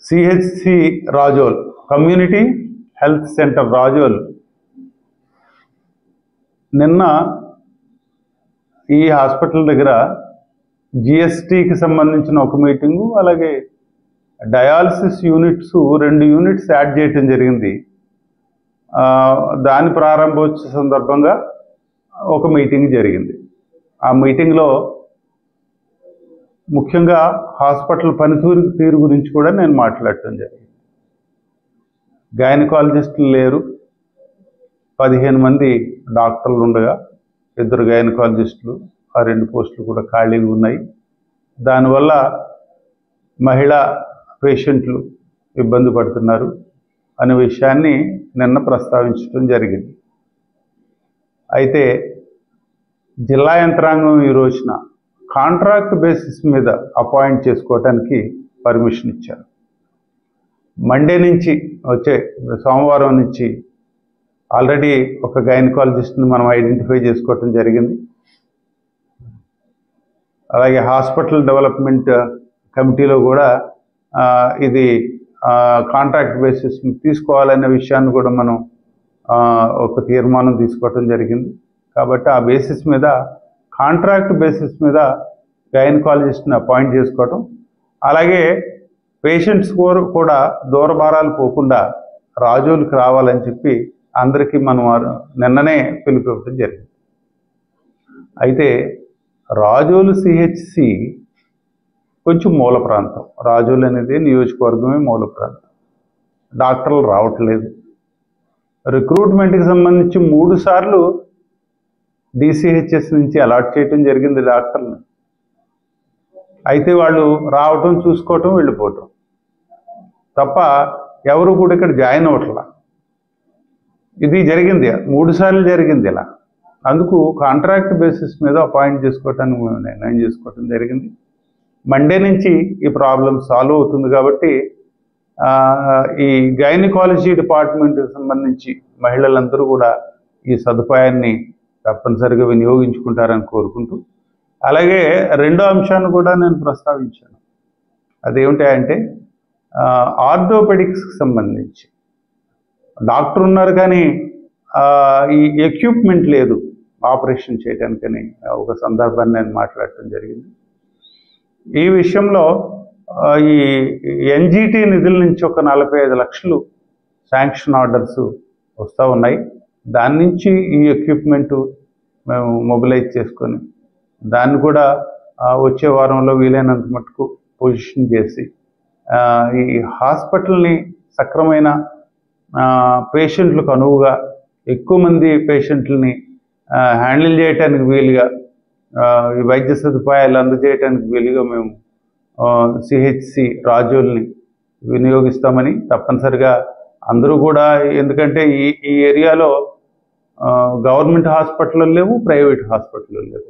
CHC Razole community health centre Razole నిన్న ఈ hospital దగ్గర జిఎస్టీకి సంబంధించిన ఒక మీటింగు, అలాగే డయాలసిస్ యూనిట్స్ 2 యూనిట్స్ యాడ్ చేయటం జరిగింది. దాని ప్రారంభోత్సవ సందర్భంగా ఒక మీటింగ్ జరిగింది. ఆ మీటింగ్లో ముఖ్యంగా హాస్పిటల్ పనితీరు గురించి కూడా నేను మాట్లాడటం జరిగింది. గైనకాలజిస్టులు లేరు, 15 మంది డాక్టర్లు ఉండగా 2 గైనకాలజిస్టులు, ఆ 2 పోస్టులు కూడా ఖాళీగా ఉన్నాయి. దానివల్ల మహిళా పేషెంట్లు ఇబ్బంది పడుతున్నారు అనే విషయాన్ని నిన్న ప్రస్తావించడం జరిగింది. అయితే జిల్లా యంత్రాంగం ఈ రోజున కాంట్రాక్ట్ బేసిస్ మీద అపాయింట్ చేసుకోవటానికి పర్మిషన్ ఇచ్చారు. మండే నుంచి, వచ్చే సోమవారం నుంచి ఆల్రెడీ ఒక గైనకాలజిస్ట్ని మనం ఐడెంటిఫై చేసుకోవటం జరిగింది. అలాగే హాస్పిటల్ డెవలప్మెంట్ కమిటీలో కూడా ఇది కాంట్రాక్ట్ బేసిస్ తీసుకోవాలనే విషయాన్ని కూడా మనం ఒక తీర్మానం తీసుకోవటం జరిగింది. కాబట్టి ఆ బేసిస్ మీద, కాంట్రాక్ట్ బేసిస్ మీద గైనకాలజిస్ట్ని అపాయింట్ చేసుకోవటం, అలాగే పేషెంట్స్ కూడా దూరభారాలు పోకుండా రాజోలుకి రావాలని చెప్పి అందరికీ మనం నిన్ననే పిలుపువ్వడం జరిగింది. అయితే రాజోలు సిహెచ్సి కొంచెం మూల ప్రాంతం. రాజోలు అనేది నియోజకవర్గమే మూల ప్రాంతం. డాక్టర్లు రావట్లేదు. రిక్రూట్మెంట్కి సంబంధించి 3 సార్లు డిసిహెచ్ఎస్ నుంచి అలాట్ చేయటం జరిగింది డాక్టర్ని. అయితే వాళ్ళు రావటం, చూసుకోవటం, వెళ్ళిపోవటం తప్ప ఎవరు కూడా ఇక్కడ జాయిన్ అవ్వట్లా. ఇది జరిగింది, 3 సార్లు జరిగింది ఇలా. అందుకు కాంట్రాక్ట్ బేసిస్ మీద అపాయింట్ చేసుకోవటానికి మేము నిర్ణయం చేసుకోవటం జరిగింది. మండే నుంచి ఈ ప్రాబ్లం సాల్వ్ అవుతుంది. కాబట్టి ఈ గైనకాలజీ డిపార్ట్మెంట్కి సంబంధించి మహిళలందరూ కూడా ఈ సదుపాయాన్ని తప్పనిసరిగా వినియోగించుకుంటారని కోరుకుంటూ, అలాగే రెండో అంశాన్ని కూడా నేను ప్రస్తావించాను. అదేమిటంటే ఆర్థోపెడిక్స్కి సంబంధించి డాక్టర్ ఉన్నారు కానీ ఈ ఎక్విప్మెంట్ లేదు ఆపరేషన్ చేయడానికని ఒక సందర్భాన్ని నేను మాట్లాడటం జరిగింది. ఈ విషయంలో ఈ ఎన్జిటి నిధుల నుంచి ఒక 45 లక్షలు శాంక్షన్ ఆర్డర్స్ వస్తూ ఉన్నాయి. దాని నుంచి ఈ ఎక్విప్మెంటు మేము మొబిలైజ్ చేసుకొని దాన్ని కూడా వచ్చే వారంలో వీలైనంత మటుకు పొజిషన్ చేసి ఈ హాస్పిటల్ని సక్రమైన పేషెంట్లకు అనువుగా, ఎక్కువ మంది పేషెంట్లని హ్యాండిల్ చేయడానికి వీలుగా, ఈ వైద్య సదుపాయాలు అందజేయడానికి వీలుగా మేము సిహెచ్సి రాజోల్ని వినియోగిస్తామని తప్పనిసరిగా అందరూ కూడా, ఎందుకంటే ఈ ఏరియాలో గవర్నమెంట్ హాస్పిటల్ లేవు, ప్రైవేట్ హాస్పిటల్ లేవు.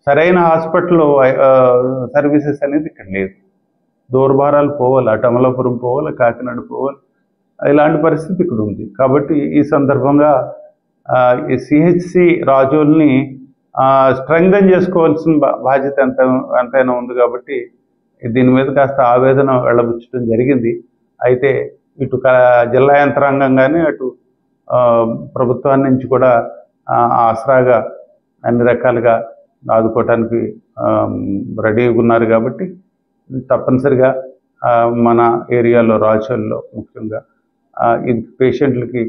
సరైన హాస్పిటల్ సర్వీసెస్ అనేది ఇక్కడ లేదు. దూరభారాలు పోవాలి, అటు అమలాపురం పోవాలి, కాకినాడ పోవాలి, ఇలాంటి పరిస్థితి ఇక్కడ ఉంది. కాబట్టి ఈ సందర్భంగా ఈ సిహెచ్సి రాజోల్ని స్ట్రెంగ్థెన్ చేసుకోవాల్సిన బాధ్యత ఎంతైనా ఉంది. కాబట్టి దీని మీద కాస్త ఆవేదన వెళ్ళబుచ్చడం జరిగింది. అయితే ఇటు జిల్లా యంత్రాంగం కానీ, అటు ప్రభుత్వాన్ని నుంచి కూడా ఆసరాగా అన్ని రకాలుగా ఆదుకోవటానికి రెడీగా ఉన్నారు. కాబట్టి తప్పనిసరిగా మన ఏరియాలో, రాజోల్లో ముఖ్యంగా ఈ పేషెంట్లకి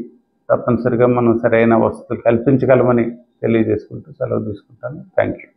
తప్పనిసరిగా మనం సరైన వసతులు కల్పించగలమని తెలియజేసుకుంటూ సెలవు తీసుకుంటాను. Thank you.